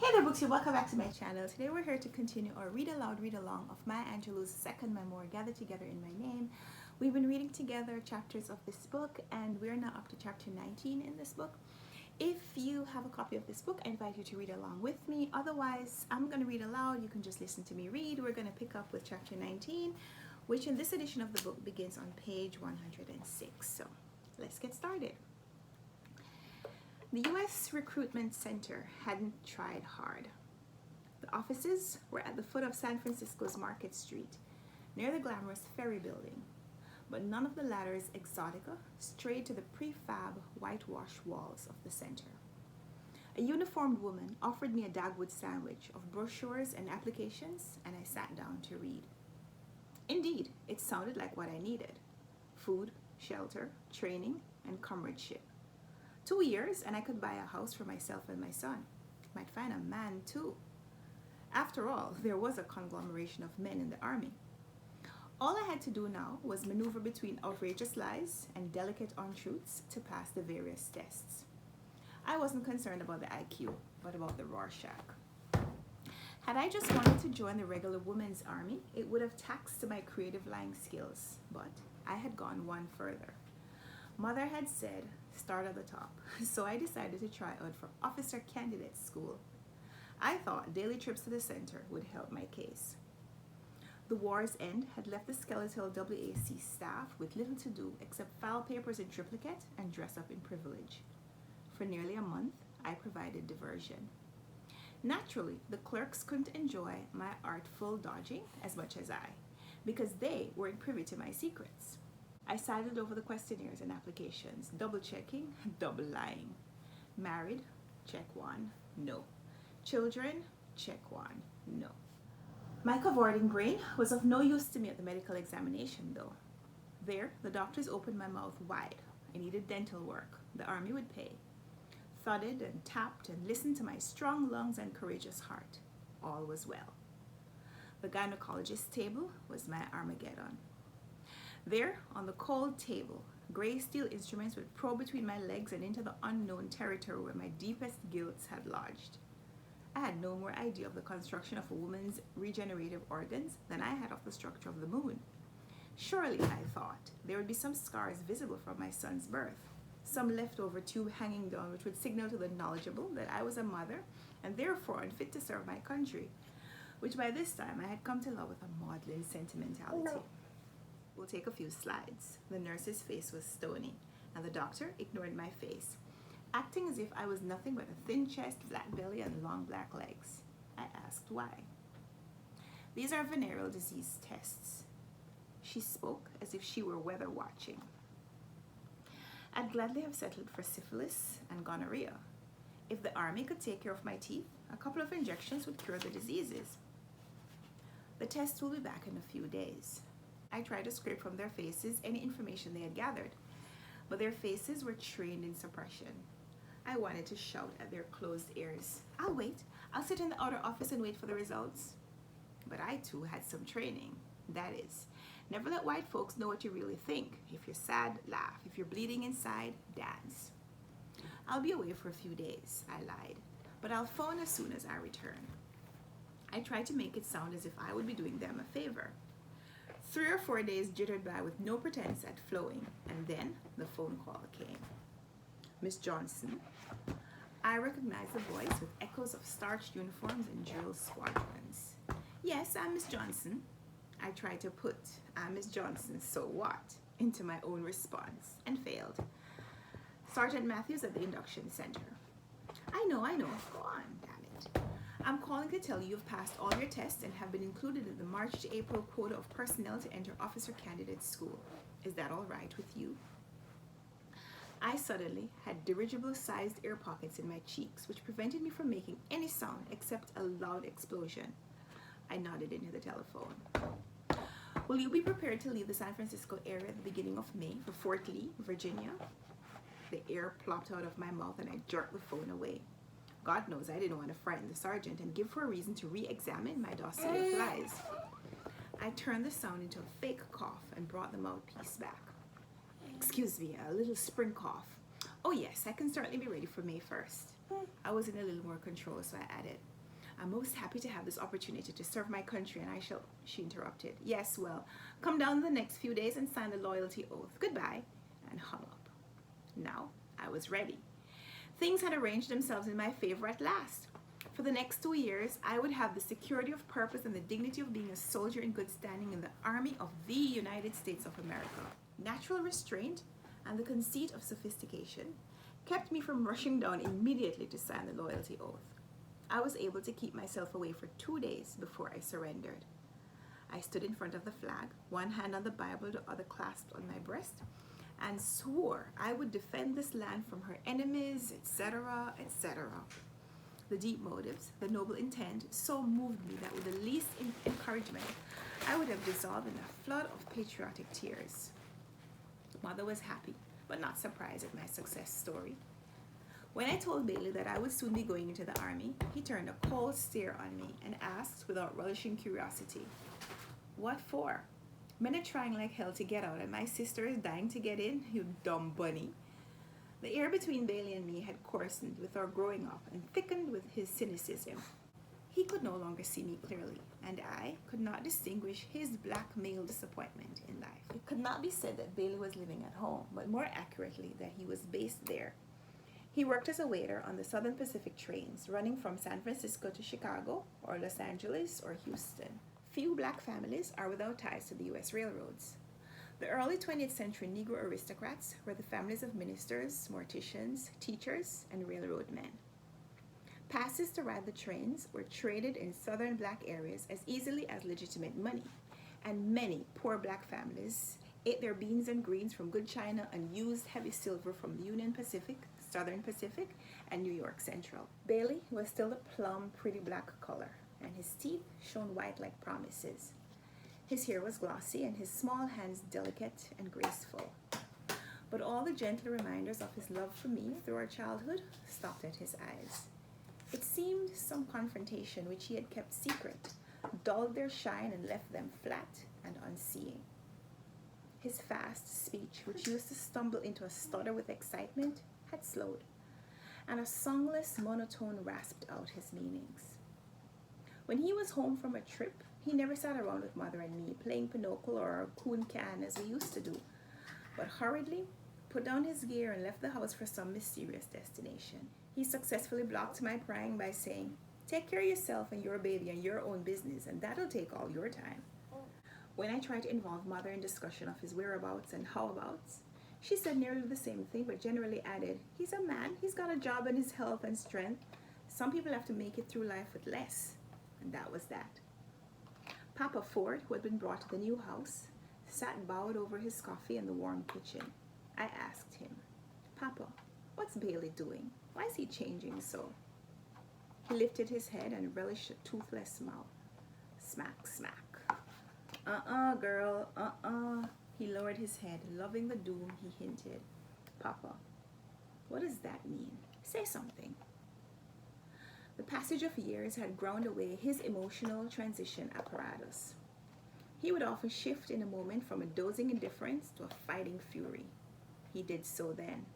Hey there, Booksy. Welcome back to my channel. Today we're here to continue our read aloud read along of Maya Angelou's second memoir, Gathered Together in My Name. We've been reading together chapters of this book, and we're now up to chapter 19 in this book. If you have a copy of this book, I invite you to read along with me. Otherwise, I'm going to read aloud. You can just listen to me read. We're going to pick up with chapter 19, which in this edition of the book begins on page 106. So let's get started. The U.S. Recruitment Center hadn't tried hard. The offices were at the foot of San Francisco's Market Street, near the glamorous Ferry Building, but none of the latter's exotica strayed to the prefab whitewashed walls of the center. A uniformed woman offered me a Dagwood sandwich of brochures and applications, and I sat down to read. Indeed, it sounded like what I needed: food, shelter, training, and comradeship. 2 years and I could buy a house for myself and my son. Might find a man too. After all, there was a conglomeration of men in the army. All I had to do now was maneuver between outrageous lies and delicate untruths to pass the various tests. I wasn't concerned about the IQ, but about the Rorschach. Had I just wanted to join the regular women's army, it would have taxed my creative lying skills, but I had gone one further. Mother had said, start at the top, so I decided to try out for officer candidate school. I thought daily trips to the center would help my case. The war's end had left the skeletal WAC staff with little to do except file papers in triplicate and dress up in privilege. For nearly a month, I provided diversion. Naturally, the clerks couldn't enjoy my artful dodging as much as I, because they weren't privy to my secrets. I sidled over the questionnaires and applications, double checking, double lying. Married? Check one, no. Children? Check one, no. My cavorting brain was of no use to me at the medical examination though. There, the doctors opened my mouth wide. I needed dental work. The army would pay. Thudded and tapped and listened to my strong lungs and courageous heart. All was well. The gynecologist's table was my Armageddon. There, on the cold table, gray steel instruments would probe between my legs and into the unknown territory where my deepest guilts had lodged. I had no more idea of the construction of a woman's regenerative organs than I had of the structure of the moon. Surely, I thought, there would be some scars visible from my son's birth, some leftover tube hanging down which would signal to the knowledgeable that I was a mother and therefore unfit to serve my country, which by this time I had come to love with a maudlin sentimentality. No. We'll take a few slides. The nurse's face was stony, and the doctor ignored my face, acting as if I was nothing but a thin chest, flat belly, and long black legs. I asked why. These are venereal disease tests. She spoke as if she were weather watching. I'd gladly have settled for syphilis and gonorrhea. If the army could take care of my teeth, a couple of injections would cure the diseases. The tests will be back in a few days. I tried to scrape from their faces any information they had gathered, but their faces were trained in suppression. I wanted to shout at their closed ears, I'll wait. I'll sit in the outer office and wait for the results. But I too had some training. That is, never let white folks know what you really think. If you're sad, laugh. If you're bleeding inside, dance. I'll be away for a few days, I lied, but I'll phone as soon as I return. I tried to make it sound as if I would be doing them a favor. 3 or 4 days jittered by with no pretense at flowing, and then the phone call came. Miss Johnson. I recognized the voice with echoes of starched uniforms and drill squadrons. Yes, I'm Miss Johnson. I tried to put, I'm Miss Johnson, so what, into my own response, and failed. Sergeant Matthews at the induction center. I know. Go on, damn it. I'm calling to tell you you've passed all your tests and have been included in the March to April quota of personnel to enter officer candidate school. Is that all right with you? I suddenly had dirigible-sized air pockets in my cheeks, which prevented me from making any sound except a loud explosion. I nodded into the telephone. Will you be prepared to leave the San Francisco area at the beginning of May for Fort Lee, Virginia? The air plopped out of my mouth and I jerked the phone away. God knows I didn't want to frighten the sergeant and give her a reason to re-examine my dossier of lies. I turned the sound into a fake cough and brought the mouthpiece back. Excuse me, a little spring cough. Oh yes, I can certainly be ready for May 1st. I was in a little more control, so I added, I'm most happy to have this opportunity to serve my country, and I shall. She interrupted. Yes, well, come down the next few days and sign the loyalty oath. Goodbye, and hung up. Now I was ready. Things had arranged themselves in my favor at last. For the next 2 years, I would have the security of purpose and the dignity of being a soldier in good standing in the Army of the United States of America. Natural restraint and the conceit of sophistication kept me from rushing down immediately to sign the loyalty oath. I was able to keep myself away for 2 days before I surrendered. I stood in front of the flag, one hand on the Bible, the other clasped on my breast, and swore I would defend this land from her enemies, etc., etc. The deep motives, the noble intent, so moved me that with the least encouragement, I would have dissolved in a flood of patriotic tears. Mother was happy, but not surprised at my success story. When I told Bailey that I would soon be going into the army, he turned a cold stare on me and asked without relishing curiosity, what for? Men are trying like hell to get out and my sister is dying to get in, you dumb bunny. The air between Bailey and me had coarsened with our growing up and thickened with his cynicism. He could no longer see me clearly, and I could not distinguish his black male disappointment in life. It could not be said that Bailey was living at home, but more accurately that he was based there. He worked as a waiter on the Southern Pacific trains running from San Francisco to Chicago or Los Angeles or Houston. Few black families are without ties to the U.S. railroads. The early 20th century Negro aristocrats were the families of ministers, morticians, teachers, and railroad men. Passes to ride the trains were traded in southern black areas as easily as legitimate money, and many poor black families ate their beans and greens from good china and used heavy silver from the Union Pacific, Southern Pacific, and New York Central. Bailey was still the plum, pretty black color, and his teeth shone white like promises. His hair was glossy and his small hands delicate and graceful. But all the gentle reminders of his love for me through our childhood stopped at his eyes. It seemed some confrontation which he had kept secret dulled their shine and left them flat and unseeing. His fast speech, which used to stumble into a stutter with excitement, had slowed, and a songless monotone rasped out his meanings. When he was home from a trip, he never sat around with Mother and me playing Pinochle or coon can as we used to do, but hurriedly put down his gear and left the house for some mysterious destination. He successfully blocked my prying by saying, "Take care of yourself and your baby and your own business, and that'll take all your time." When I tried to involve Mother in discussion of his whereabouts and howabouts, she said nearly the same thing, but generally added, "He's a man, he's got a job and his health and strength. Some people have to make it through life with less." And that was that. Papa Ford, who had been brought to the new house, sat bowed over his coffee in the warm kitchen. I asked him, "Papa, what's Bailey doing? Why is he changing so?" He lifted his head and relished a toothless mouth. Smack, smack. Girl, He lowered his head, loving the doom he hinted. "Papa, what does that mean? Say something." The passage of years had ground away his emotional transition apparatus. He would often shift in a moment from a dozing indifference to a fighting fury. He did so then.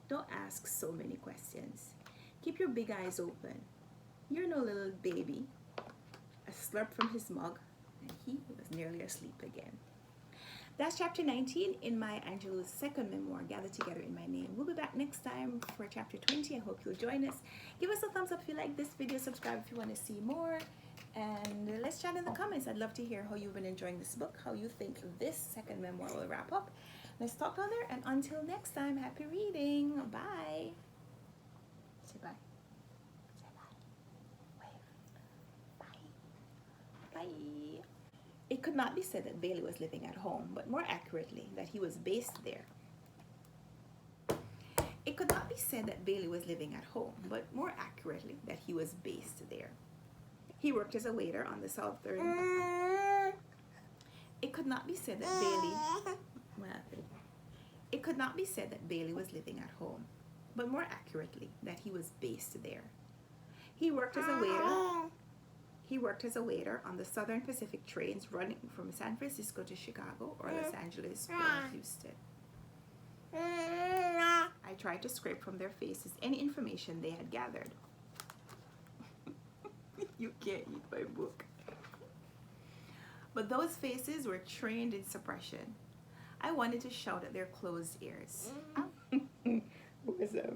"Don't ask so many questions. Keep your big eyes open. You're no little baby." A slurp from his mug, and he was nearly asleep again. That's chapter 19 in my Angelou's second memoir, Gathered Together in My Name. We'll be back next time for chapter 20. I hope you'll join us. Give us a thumbs up if you like this video. Subscribe if you want to see more. And let's chat in the comments. I'd love to hear how you've been enjoying this book, how you think this second memoir will wrap up. Let's talk down there. And until next time, happy reading. Bye. Say bye. Say bye. Wave. Bye. Bye. It could not be said that Bailey was living at home, but more accurately, that he was based there. It could not be said that Bailey was living at home, but more accurately, that he was based there. He worked as a waiter on the Southern... It could not be said that Bailey... It could not be said that Bailey was living at home, but more accurately, that he was based there. He worked as a waiter on the Southern Pacific trains running from San Francisco to Chicago or Los Angeles or Houston. I tried to scrape from their faces any information they had gathered. You can't eat my book. But those faces were trained in suppression. I wanted to shout at their closed ears. What's up?